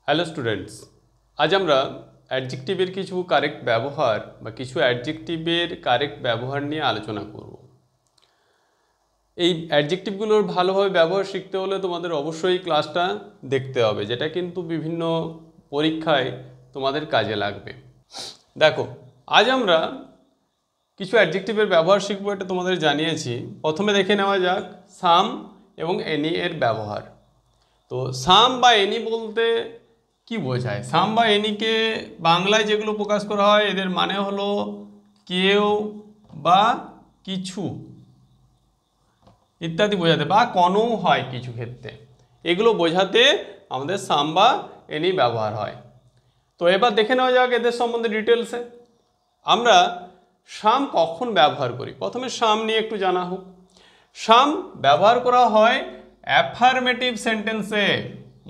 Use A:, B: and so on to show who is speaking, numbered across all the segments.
A: Hello students, আজ আমরা অ্যাডজেক্টিভের কিছু কারেক্ট ব্যবহার বা কিছু অ্যাডজেক্টিভের কারেক্ট ব্যবহার নিয়ে আলোচনা করব। এই অ্যাডজেক্টিভগুলোর ভালোভাবে ব্যবহার শিখতে হলে তোমাদের অবশ্যই ক্লাসটা দেখতে হবে, যেটা কিন্তু বিভিন্ন পরীক্ষায় তোমাদের কাজে লাগবে। দেখো, আজ আমরা কিছু অ্যাডজেক্টিভের ব্যবহার শিখবো, এটা তোমাদের জানিয়েছি। প্রথমে দেখে নেওয়া যাক সাম এবং এনি এর ব্যবহার। তো সাম বা এনি বলতে কি বোঝায়? সাম বা এনিকে বাংলায় যেগুলো প্রকাশ করা হয় এদের মানে হলো কেউ বা কিছু ইত্যাদি বোঝাতে, বা কোনো হয় কিছু ক্ষেত্রে, এগুলো বোঝাতে আমাদের সাম বা এনি ব্যবহার হয়। তো এবার দেখে নেওয়া যাক এদের সম্বন্ধে ডিটেলসে। আমরা সাম কখন ব্যবহার করি? প্রথমে সাম নিয়ে একটু জানা হোক। সাম ব্যবহার করা হয় অ্যাফার্মেটিভ সেন্টেন্সে।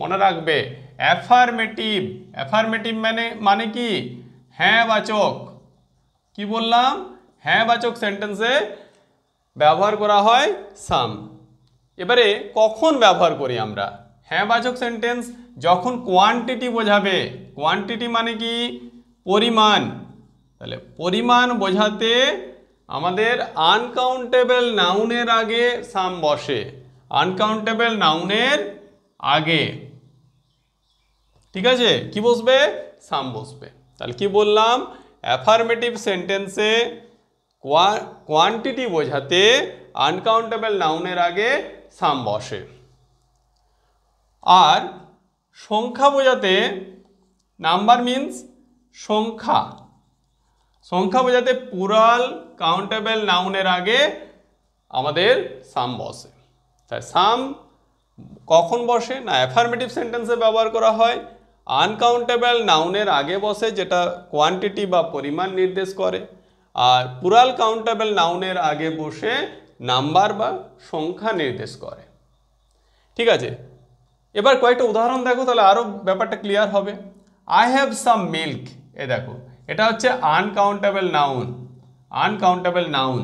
A: মনে রাখবে, অ্যাফার্মেটিভ। অ্যাফার্মেটিভ মানে কি? হ্যাঁ বাচক। কি বললাম? হ্যাঁ বাচক সেন্টেন্সে ব্যবহার করা হয় সাম। এবারে কখন ব্যবহার করি আমরা হ্যাঁ বাচক সেন্টেন্স? যখন কোয়ান্টিটি বোঝাবে। কোয়ান্টিটি মানে কি? পরিমাণ। তাহলে পরিমাণ বোঝাতে আমাদের আনকাউন্টেবল নাউনের আগে সাম বসে। আনকাউন্টেবল নাউনের আগে, ঠিক আছে, কি বসবে? সাম বসবে। তাহলে কি বললাম? অ্যাফার্মেটিভ সেন্টেন্সে কোয়ান্টিটি বোঝাতে আনকাউন্টেবল নাউনের আগে সাম বসে। আর সংখ্যা বোঝাতে, নাম্বার মিন্স সংখ্যা, সংখ্যা বোঝাতে প্লুরাল কাউন্টেবল নাউনের আগে আমাদের সাম বসে। তাই সাম কখন বসে না? অ্যাফার্মেটিভ সেন্টেন্সে ব্যবহার করা হয়, আনকাউন্টেবল নাউনের আগে বসে, যেটা কোয়ান্টিটি বা পরিমাণ নির্দেশ করে। আর প্লুরাল কাউন্টেবল নাউনের আগে বসে নাম্বার বা সংখ্যা নির্দেশ করে। ঠিক আছে, এবার কয়েকটা উদাহরণ দেখো, তাহলে আরও ব্যাপারটা ক্লিয়ার হবে। I have some milk. এ দেখো, এটা হচ্ছে আনকাউন্টেবল নাউন। আনকাউন্টেবল নাউন,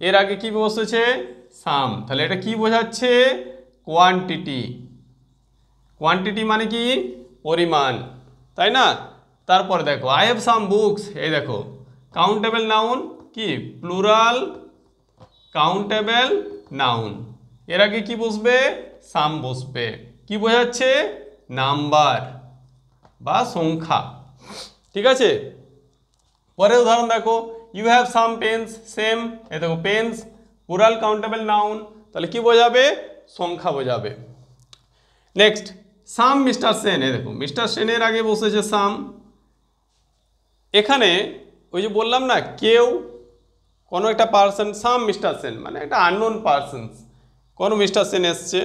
A: এর আগে কি বসেছে? সাম। তাহলে এটা কি বোঝাচ্ছে? কোয়ান্টিটি। কোয়ান্টিটি মানে কি? পরিমাণ, তাই না? তারপরে দেখো আই হ্যাভ সাম বুকস। এই দেখো, কাউন্টেবল নাউন, কি? প্লুরাল কাউন্টেবল নাউন, এর আগে কি বসবে? সাম বসবে। কি বোঝাচ্ছে? নাম্বার বা সংখ্যা। ঠিক আছে, পরের উদাহরণ দেখো, you have some pens. Same. এই দেখো, পেন্স প্লুরাল কাউন্টেবল নাউন, তাহলে কি বোঝাবে? সংখ্যা বোঝাবে। নেক্সট, সাম মিস্টার সেন। এই দেখো, মিস্টার সেনের আগে বসেছে সাম। এখানে ওই যে বললাম না, কেউ, কোনো একটা পার্সন, সাম মিস্টার সেন মানে একটা আননোন পার্সনস, কোনো মিস্টার সেন এসছে,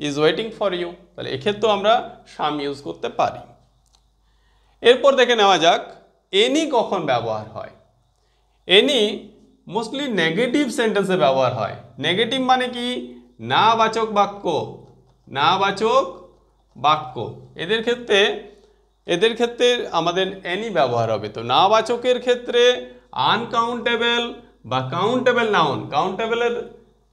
A: ইজ ওয়েটিং ফর ইউ, তাহলে এক্ষেত্রেও আমরা সাম ইউজ করতে পারি। এরপর দেখে নেওয়া যাক এনি কখন ব্যবহার হয়। এনি মোস্টলি নেগেটিভ সেন্টেন্সে ব্যবহার হয়। নেগেটিভ মানে কি? না বাচক বাক্য। না বাচক বাক্য, এদের ক্ষেত্রে আমাদের এনি ব্যবহার হবে। তো না বাচকের ক্ষেত্রে আনকাউন্টেবল বা কাউন্টেবল নাউন, কাউন্টেবলের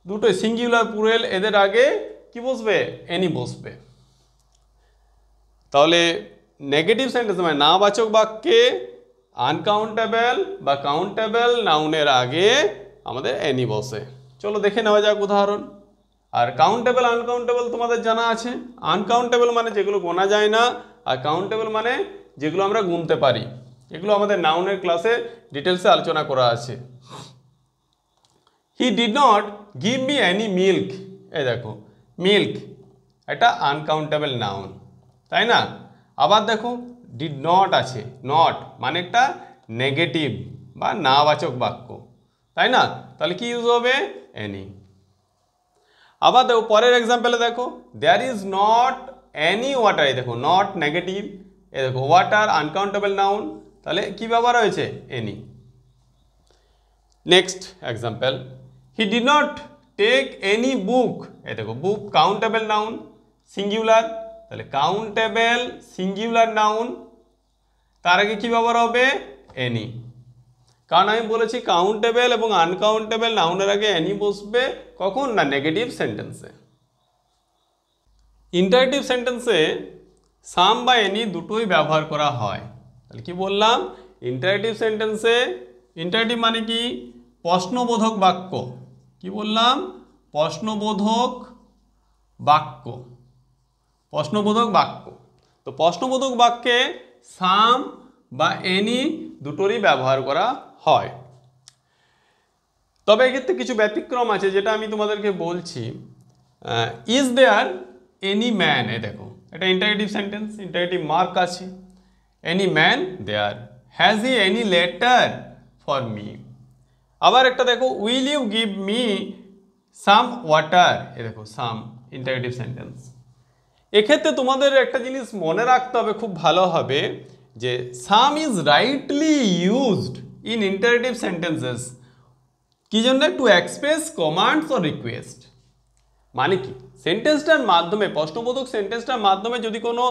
A: দুটো সিঙ্গুলার প্লুরাল, এদের আগে কি বসবে? এনি বসবে। তাহলে নেগেটিভ সেন্টেন্স মানে না বাচক বাক্যে আনকাউন্টেবল বা কাউন্টেবল নাউনের আগে আমাদের এনি বসে। চলো দেখে নেওয়া যাক উদাহরণ। আর কাউন্টেবল আনকাউন্টেবল তোমাদের জানা আছে। আনকাউন্টেবল মানে যেগুলো গোনা যায় না, আর কাউন্টেবল মানে যেগুলো আমরা গুনতে পারি। এগুলো আমাদের নাউনের ক্লাসে ডিটেলসে আলোচনা করা আছে। হি did not give me any milk. এই দেখো, মিল্ক এটা আনকাউন্টেবল নাউন, তাই না? আবার দেখো, ডিড নট আছে, নট মানে একটা নেগেটিভ বা নাবাচক বাক্য, তাই না? তাহলে কি ইউজ হবে? এনি। আবার দেখো পরের এক্সাম্পলে, দেখো there is not any water. এই দেখো, নট নেগেটিভ, এই দেখো ওয়াটার আনকাউন্টেবল নাউন, তাহলে কি ব্যবহার হয়েছে? Any. Next example, he did not take any book. এই দেখো, বুক কাউন্টেবল নাউন, সিঙ্গুলার, তাহলে কাউন্টেবল সিঙ্গুলার নাউন, তার আগে কি ব্যবহার হবে? এনি। কারণ আমি বলেছি কাউন্টেবল এবং আনকাউন্টেবল নাউনের আগে এনি বসবে। কখন? না নেগেটিভ সেন্টেন্সে। ইন্টারেটিভ সেন্টেন্সে সাম বা এনি দুটোই ব্যবহার করা হয়। তাহলে কি বললাম, ইন্টারেটিভ সেন্টেন্সে, ইন্টারেটিভ মানে কি, প্রশ্নবোধক বাক্য। কি বললাম, প্রশ্নবোধক বাক্য, প্রশ্নবোধক বাক্য। তো প্রশ্নবোধক বাক্যে সাম বা এনি দুটোরই ব্যবহার করা হয়। তবে এক্ষেত্রে কিছু ব্যতিক্রম আছে, যেটা আমি তোমাদেরকে বলছি। ইজ দেয়ার এনি ম্যান, এ দেখো এটা ইন্টারেটিভ সেন্টেন্স, ইন্টারেটিভ মার্ক আছে। Any man there, has he any letter for me. আবার একটা দেখো, will you give me some water, এ দেখো সাম ইন্টারেটিভ সেন্টেন্স। এক্ষেত্রে তোমাদের একটা জিনিস মনে রাখতে হবে খুব ভালো হবে, যে সাম is rightly used in interactive sentences. কি জন্য, to express commands or request. মানে কি, সেন্টেন্সটার মাধ্যমে, প্রশ্নবোধক সেন্টেন্সটার মাধ্যমে যদি কোনো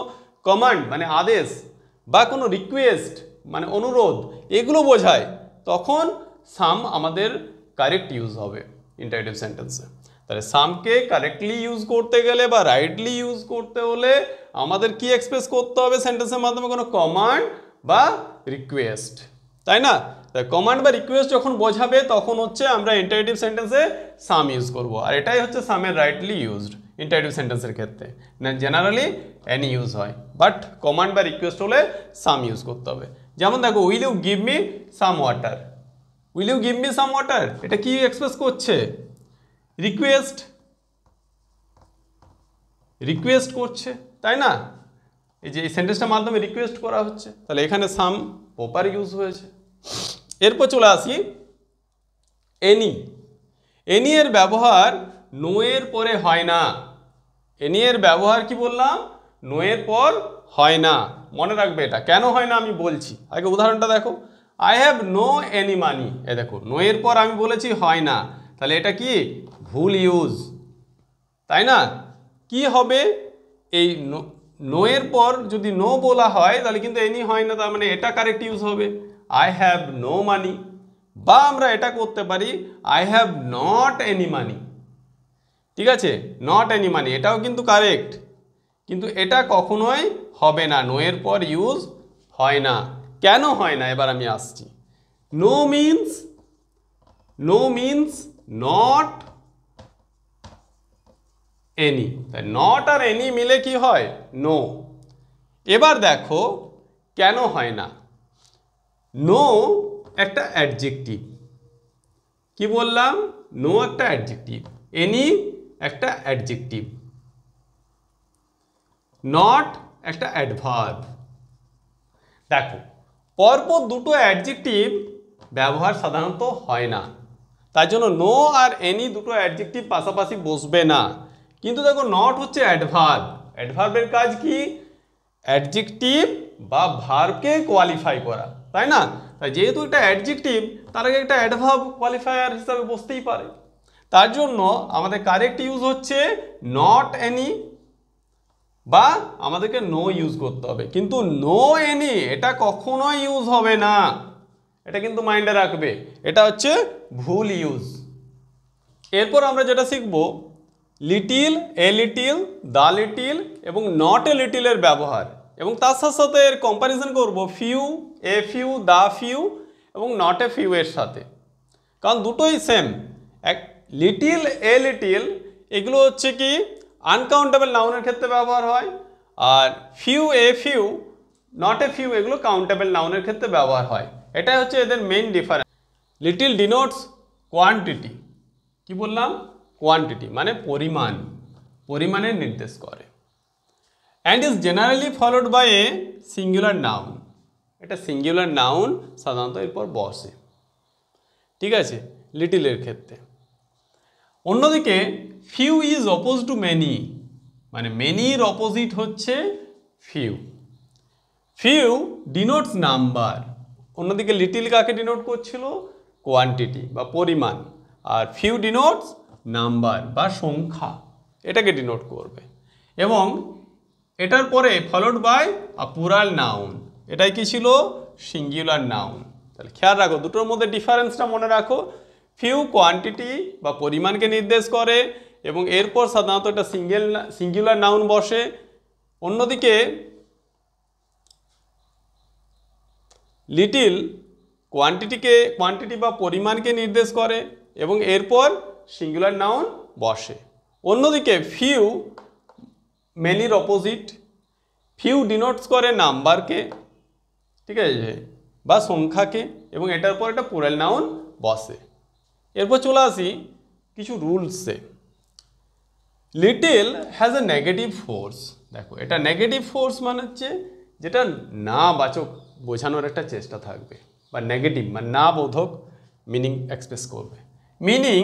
A: কমান্ড মানে আদেশ বা কোনো রিকোয়েস্ট মানে অনুরোধ এগুলো বোঝায়, তখন সাম আমাদের কারেক্ট ইউজ হবে ইন্টারেটিভ সেন্টেন্সে। তাহলে সামকে কারেক্টলি ইউজ করতে গেলে বা রাইটলি ইউজ করতে হলে আমাদের কি এক্সপ্রেস করতে হবে সেন্টেন্সের মাধ্যমে, কোনো কমান্ড বা রিকোয়েস্ট, তাই না? তাই কমান্ড বা রিকোয়েস্ট যখন বোঝাবে তখন হচ্ছে আমরা ইন্টারেটিভ সেন্টেন্সে সাম ইউজ করব। আর এটাই হচ্ছে সামের রাইটলি ইউজড ইন্টারেটিভ সেন্টেন্সের ক্ষেত্রে। না জেনারেলি এনি ইউজ হয়, বাট কমান্ড বা রিকোয়েস্ট হলে সাম ইউজ করতে হবে। যেমন দেখো, will you give me some water, will you give me some water, এটা কি এক্সপ্রেস করছে, রিকোয়েস্ট, রিকোয়েস্ট করছে, তাই না? এই যে এই সেন্টেন্সটার মাধ্যমে রিকোয়েস্ট করা হচ্ছে, তাহলে এখানে সাম প্রপার ইউজ হয়েছে। এরপর চলে আসি এনি। এনি এর ব্যবহার নো এর পরে হয় না। এনি এর ব্যবহার কি বললাম, নো এর পর হয় না। মনে রাখবে এটা কেন হয় না আমি বলছি। আগে উদাহরণটা দেখো, I have no any money, এ দেখো নো এর পর আমি বলেছি হয় না, তাহলে এটা কি ভুল ইউজ, তাই না? কি হবে, এই নো এর পর যদি নো বলা হয় তাহলে কিন্তু এনি হয় না, তার মানে এটা কারেক্ট ইউজ হবে, আই হ্যাভ নো মানি। বা আমরা এটা করতে পারি, I have not any money. ঠিক আছে, নট এনি মানি এটাও কিন্তু কারেক্ট, কিন্তু এটা কখনোই হবে না, নো এর পর ইউজ হয় না। কেন হয় না এবার আমি আসছি। নো মিনস নট এনি, তাই নট আর এনি মিলে কি হয়, নো। এবার দেখো কেন হয় না। নো একটা অ্যাডজেক্টিভ, কি বললাম, নো একটা অ্যাডজেক্টিভ, এনি একটা অ্যাডজেক্টিভ, নট একটা অ্যাডভার্ব। দেখো পরপর দুটো অ্যাডজেক্টিভ ব্যবহার সাধারণত হয় না, তার জন্য নো আর এনি দুটো অ্যাডজেক্টিভ পাশাপাশি বসবে না। কিন্তু দেখো নট হচ্ছে অ্যাডভার্ব, অ্যাডভার্বের কাজ কি, অ্যাডজেক্টিভ বা ভার্বকে কোয়ালিফাই করা, তাই না? তাই যেহেতু এটা অ্যাডজেক্টিভ, তার আগে একটা অ্যাডভার্ব কোয়ালিফায়ার হিসাবে বসতেই পারে। তার জন্য আমাদের কারেক্ট ইউজ হচ্ছে নট এনি, বা আমাদেরকে নো ইউজ করতে হবে। কিন্তু নো এনি এটা কখনোই ইউজ হবে না, এটা কিন্তু মাইন্ডে রাখবে, এটা হচ্ছে ভুল ইউজ। এরপর আমরা যেটা শিখব, little, a little, the little এবং নট এ লিটিলের ব্যবহার, এবং তার সাথে সাথে এর কম্প্যারিজন করব few, a few, the few এবং নট এ ফিউ এর সাথে, কারণ দুটোই সেম। এক লিটিল, এ লিটিল এগুলো হচ্ছে কি আনকাউন্টেবল নাউনের ক্ষেত্রে ব্যবহার হয়, আর few, a few, not a few এগুলো কাউন্টেবল নাউনের ক্ষেত্রে ব্যবহার হয়। এটাই হচ্ছে এদের main difference. Little denotes quantity, কি বললাম, কোয়ান্টিটি মানে পরিমাণ, পরিমাণের নির্দেশ করে। And is generally followed by a singular noun, এটা সিঙ্গুলার নাউন সাধারণত এরপর বসে, ঠিক আছে, লিটিলের ক্ষেত্রে। অন্যদিকে few is oppose to many, মানে মেনির অপোজিট হচ্ছে ফিউ। ফিউ ডিনোটস নাম্বার, অন্যদিকে লিটিল কাকে ডিনোট করছিল, কোয়ান্টিটি বা পরিমাণ, আর ফিউ ডিনোটস নাম্বার বা সংখ্যা, এটাকে ডিনোট করবে। এবং এটার পরে followed by a plural noun, এটাই কি ছিল, সিঙ্গুলার নাউন। তাহলে খেয়াল রাখো দুটোর মধ্যে ডিফারেন্সটা মনে রাখো। ফিউ কোয়ান্টিটি বা পরিমাণকে নির্দেশ করে এবং এরপর সাধারণত একটা সিঙ্গুলার নাউন বসে। অন্যদিকে লিটিল কোয়ান্টিটি বা পরিমাণকে নির্দেশ করে এবং এরপর সিঙ্গুলার নাউন বসে। অন্যদিকে ফিউ মেনির অপোজিট, ফিউ ডিনোটস করে নাম্বারকে, ঠিক আছে, বা সংখ্যাকে, এবং এটার পর একটা প্লুরাল নাউন বসে। এরপর চলে আসি কিছু রুলসে। Little has a negative force. দেখো, এটা নেগেটিভ ফোর্স মানে হচ্ছে যেটা না বাচক বোঝানোর একটা চেষ্টা থাকবে, বা নেগেটিভ মানে না বোধক মিনিং এক্সপ্রেস করবে। Meaning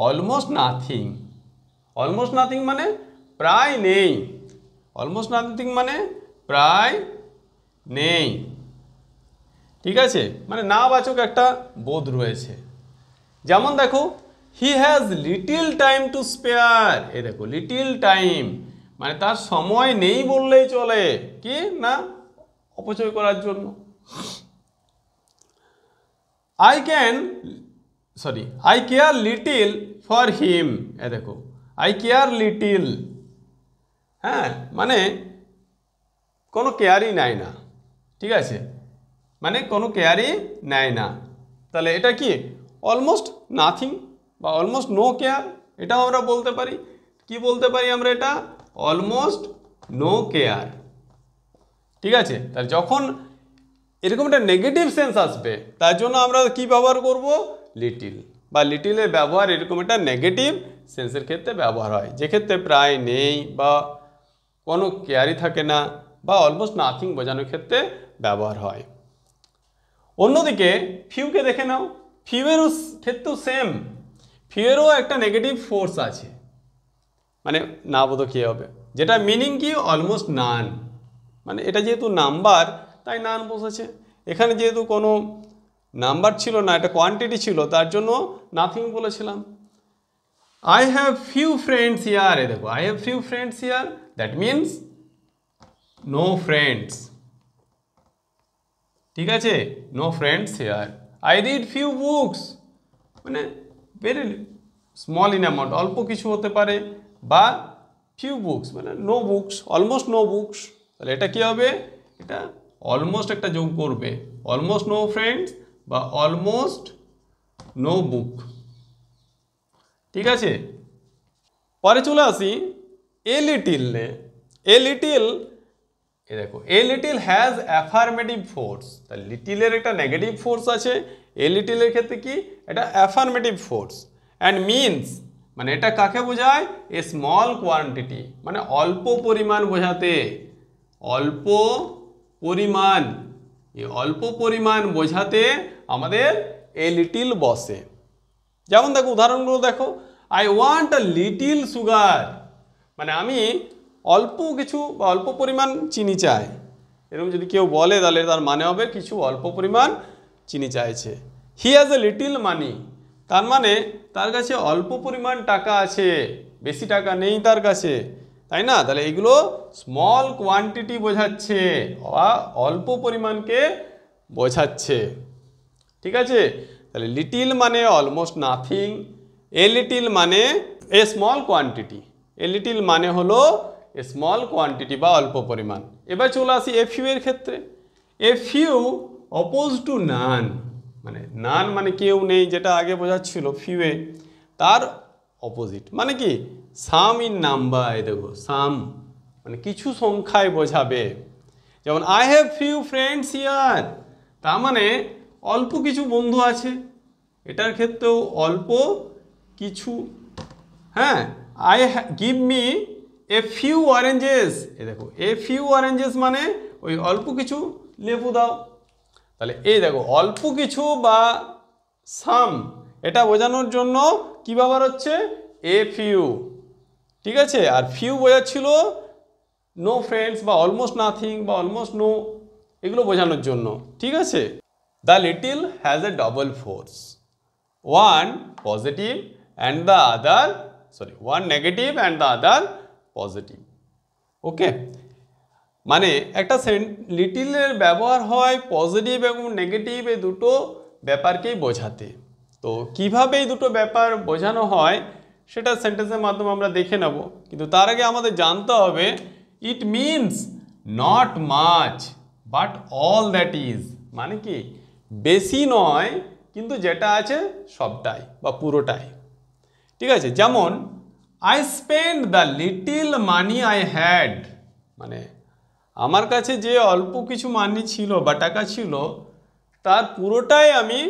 A: almost nothing. Almost nothing মানে প্রায় নেই। অলমোস্ট নাথিং মানে প্রায় নেই, ঠিক আছে, মানে না বাচক একটা বোধ রয়েছে। যেমন দেখো, he has little time to spare. এই দেখো, লিটিল টাইম মানে তার সময় নেই বললেই চলে, কি না অপচয় করার জন্য। I care little for him. এ দেখো, আই কেয়ার লিটিল, হ্যাঁ, মানে কোনো কেয়ারই নেয় না, ঠিক আছে, মানে কোনো কেয়ারই নেয় না। তাহলে এটা কি অলমোস্ট নাথিং বা অলমোস্ট নো কেয়ার, এটাও আমরা বলতে পারি। কি বলতে পারি আমরা? এটা অলমোস্ট নো কেয়ার, ঠিক আছে। তার যখন এরকম একটা নেগেটিভ সেন্স আসবে, তার জন্য আমরা কি ব্যবহার করব? লিটিল, বা লিটিলের ব্যবহার এরকম একটা নেগেটিভ সেন্সের ক্ষেত্রে ব্যবহার হয়, যে ক্ষেত্রে প্রায় নেই বা কোনো কেয়ারই থাকে না বা অলমোস্ট নাথিং বোঝানোর ক্ষেত্রে ব্যবহার হয়। অন্যদিকে ফিউকে দেখে নাও, ফিউয়েরও ক্ষেত্রেও সেম, ফিউয়েরও একটা নেগেটিভ ফোর্স আছে, মানে না বোধক কী হবে, যেটা মিনিং কি অলমোস্ট নান, মানে এটা যেহেতু নাম্বার তাই নান বসেছে। এখানে যেহেতু কোনো নাম্বার ছিল না, এটা কোয়ান্টিটি ছিল, তার জন্য নাথিং বলেছিলাম। I have few friends here. এ দেখো, I have few friends here, that means no friends, ঠিক আছে, no friends here. I read few books, মানে ভেরি স্মল ইন অ্যামাউন্ট, অল্প কিছু হতে পারে, বা ফিউ বুকস মানে no books, almost no books. তাহলে এটা কী হবে? এটা অলমোস্ট একটা যোগ করবে, অলমোস্ট নো ফ্রেন্ডস বা অলমোস্ট নো বুক, ঠিক আছে। পরে চলে আসি এ লিটিল। এ লিটিল, এ দেখো, a little has affirmative force. তাহলে লিটিলের একটা নেগেটিভ ফোর্স আছে, এ লিটিলের ক্ষেত্রে কি এটা অ্যাফার্মেটিভ ফোর্স। অ্যান্ড মিনস মানে এটা কাকে বোঝায়? এ স্মল কোয়ান্টিটি, মানে অল্প পরিমাণ বোঝাতে, অল্প পরিমাণ, এই অল্প পরিমাণ বোঝাতে আমাদের এ লিটিল বসে। যেমন দেখো, উদাহরণগুলো দেখো, I want a little sugar, মানে আমি অল্প কিছু বা অল্প পরিমাণ চিনি চাই। এরকম যদি কেউ বলে তাহলে তার মানে হবে কিছু অল্প পরিমাণ চিনি চাইছে। হি হ্যাজ এ লিটিল মানি, তার মানে তার কাছে অল্প পরিমাণ টাকা আছে, বেশি টাকা নেই তার কাছে, তাই না? তাহলে এগুলো স্মল কোয়ান্টিটি বোঝাচ্ছে বা অল্প পরিমাণকে বোঝাচ্ছে, ঠিক আছে। তাহলে লিটিল মানে অলমোস্ট নাথিং, এ লিটিল মানে a small quantity, a little মানে হলো এ স্মল কোয়ান্টিটি বা অল্প পরিমাণ। এবার চলে আসি এ ফিউ এর ক্ষেত্রে। এ ফিউ অপোজ টু নান, মানে নান মানে কেউ নেই, যেটা আগে বোঝাচ্ছিল ফিউয়ে, তার অপোজিট মানে কি সাম ইন নাম্বার। দেখো, সাম মানে কিছু সংখ্যায় বোঝাবে। যেমন I have few friends here, তার মানে অল্প কিছু বন্ধু আছে, এটার ক্ষেত্রেও অল্প কিছু। হ্যাঁ, I give me a few oranges. এ দেখো, এ ফিউ অরেঞ্জেস মানে ওই অল্প কিছু লেবু দাও। তাহলে এই দেখো, অল্প কিছু বা সাম, এটা বোঝানোর জন্য কি ব্যবহার হচ্ছে? এ ফিউ, ঠিক আছে। আর ফিউ বোঝাচ্ছিল নো ফ্রেন্ডস বা অলমোস্ট নাথিং বা অলমোস্ট নো, এগুলো বোঝানোর জন্য, ঠিক আছে। The little has a double force, one positive and the other, sorry, one negative and the other positive. Okay, মানে একটা লিটিলের ব্যবহার হয় পজিটিভ এবং নেগেটিভ এই দুটো ব্যাপারকেই বোঝাতে। তো কিভাবে এই দুটো ব্যাপার বোঝানো হয় সেটা সেন্টেন্সের মাধ্যমে আমরা দেখে নেব, কিন্তু তার আগে আমাদের জানতে হবে ইট means not much but all that is, মানে কি বেশি নয় কিন্তু যেটা আছে সবটাই বা পুরোটাই। ঠিক আছে, যেমন I spend the little money I had, মানে আমার কাছে যে অল্প কিছু মানি ছিল বা টাকা ছিল তার পুরোটাই আমি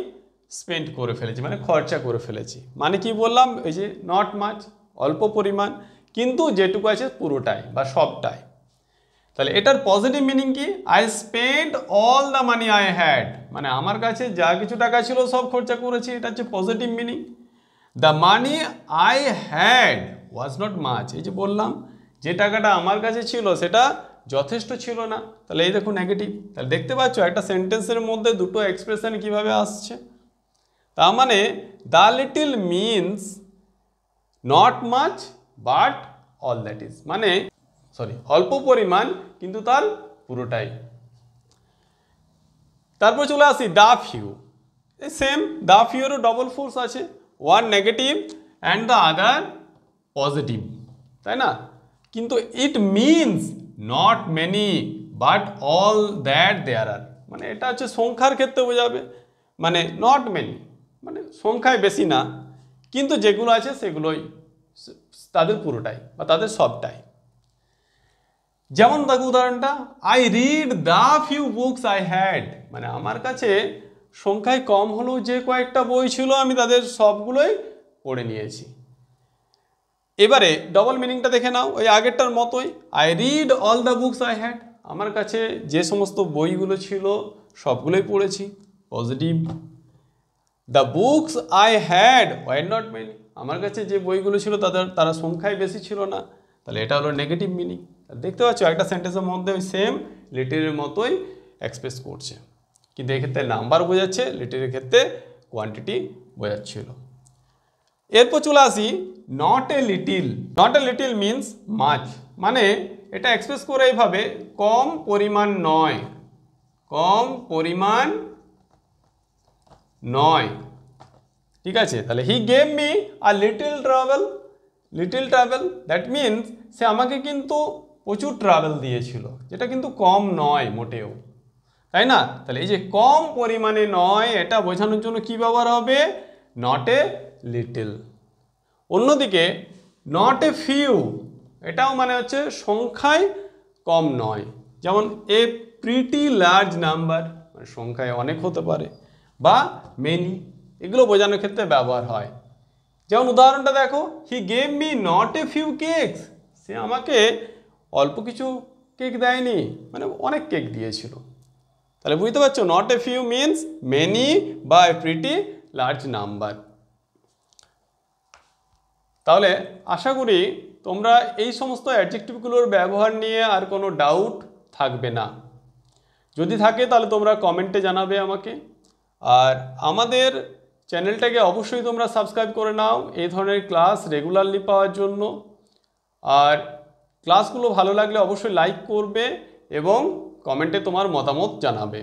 A: স্পেন্ড করে ফেলেছি, মানে খরচা করে ফেলেছি। মানে কি বললাম, এই যে নট মাচ, অল্প পরিমাণ, কিন্তু যেটুকু আছে পুরোটাই বা সবটাই। তাহলে এটার পজিটিভ মিনিং কি, I spend all the money I had, মানে আমার কাছে যা কিছু টাকা ছিল সব খরচা করেছি, এটা হচ্ছে positive meaning. The money I had was not much, এই যে বললাম যে টাকাটা আমার কাছে ছিল সেটা যথেষ্ট ছিল না, তাহলে এই দেখো নেগেটিভ। তাহলে দেখতে পাচ্ছ একটা সেন্টেন্সের মধ্যে দুটো এক্সপ্রেশন কিভাবে আসছে। তার মানে the little means not much but all that is, মানে অল্প পরিমাণ কিন্তু তার পুরোটাই। তারপর চলে আসি দ্য ফিউ, সেম দ্য ফিউরও ডবল ফোর্স আছে, one negative and the other positive, তাই না? কিন্তু it means not many but all that there are, মানে এটা হচ্ছে সংখ্যার ক্ষেত্রে বোঝাবে, মানে নট মেনি মানে সংখ্যায় বেশি না, কিন্তু যেগুলো আছে সেগুলোই তাদের পুরোটাই বা তাদের সবটাই। যেমন দেখো উদাহরণটা, I read the few books I had, মানে আমার কাছে সংখ্যায় কম হলেও যে কয়েকটা বই ছিল আমি তাদের সবগুলোই পড়ে নিয়েছি। এবারে ডবল মিনিংটা দেখে নাও, ওই আগেরটার মতোই, I read all the books I had, আমার কাছে যে সমস্ত বইগুলো ছিল সবগুলোই পড়েছি, positive. The books I had were not many, আমার কাছে যে বইগুলো ছিল তারা সংখ্যায় বেশি ছিল না, তাহলে এটা হলো নেগেটিভ মিনিং। দেখতে পাচ্ছ একটা সেন্টেন্সের মধ্যে ওই সেম লিটিলের মতোই এক্সপ্রেস করছে, কিন্তু এক্ষেত্রে নাম্বার বোঝাচ্ছে, লিটিলের ক্ষেত্রে কোয়ান্টিটি বোঝাচ্ছিল। এরপর চলে আসি not a little, not a little means much, মানে এটা এক্সপ্রেস করে এইভাবে কম পরিমাণ নয়, কম পরিমাণ নয়। ঠিক আছে, তাহলে he gave me a little travel, little travel that means সে আমাকে কিন্তু প্রচুর ট্রাভেল দিয়েছিল, যেটা কিন্তু কম নয় মোটেও, তাই না? তাহলে এই যে কম পরিমাণে নয় এটা বোঝানোর জন্য কি ব্যবহার হবে, নট এ লিটিল। অন্যদিকে নট এ ফিউ, এটাও মানে হচ্ছে সংখ্যায় কম নয়, যেমন এ প্রিটি লার্জ নাম্বার, মানে সংখ্যায় অনেক হতে পারে, বা মেনি, এগুলো বোঝানোর ক্ষেত্রে ব্যবহার হয়। যেমন উদাহরণটা দেখো, he gave me not a few cakes, সে আমাকে অল্প কিছু কেক দেয়নি, মানে অনেক কেক দিয়েছিল। তাহলে বুঝতে পারছো not a few means many বা এ প্রিটি লার্জ নাম্বার। তাহলে আশা করি তোমরা এই সমস্ত অ্যাডজেক্টিভগুলোর ব্যবহার নিয়ে আর কোনো ডাউট থাকবে না। যদি থাকে তাহলে তোমরা কমেন্টে জানাবে আমাকে, আর আমাদের চ্যানেলটাকে অবশ্যই তোমরা সাবস্ক্রাইব করে নাও এই ধরনের ক্লাস রেগুলারলি পাওয়ার জন্য। আর ক্লাসগুলো ভালো লাগলে অবশ্যই লাইক করবে এবং কমেন্টে তোমার মতামত জানাবে।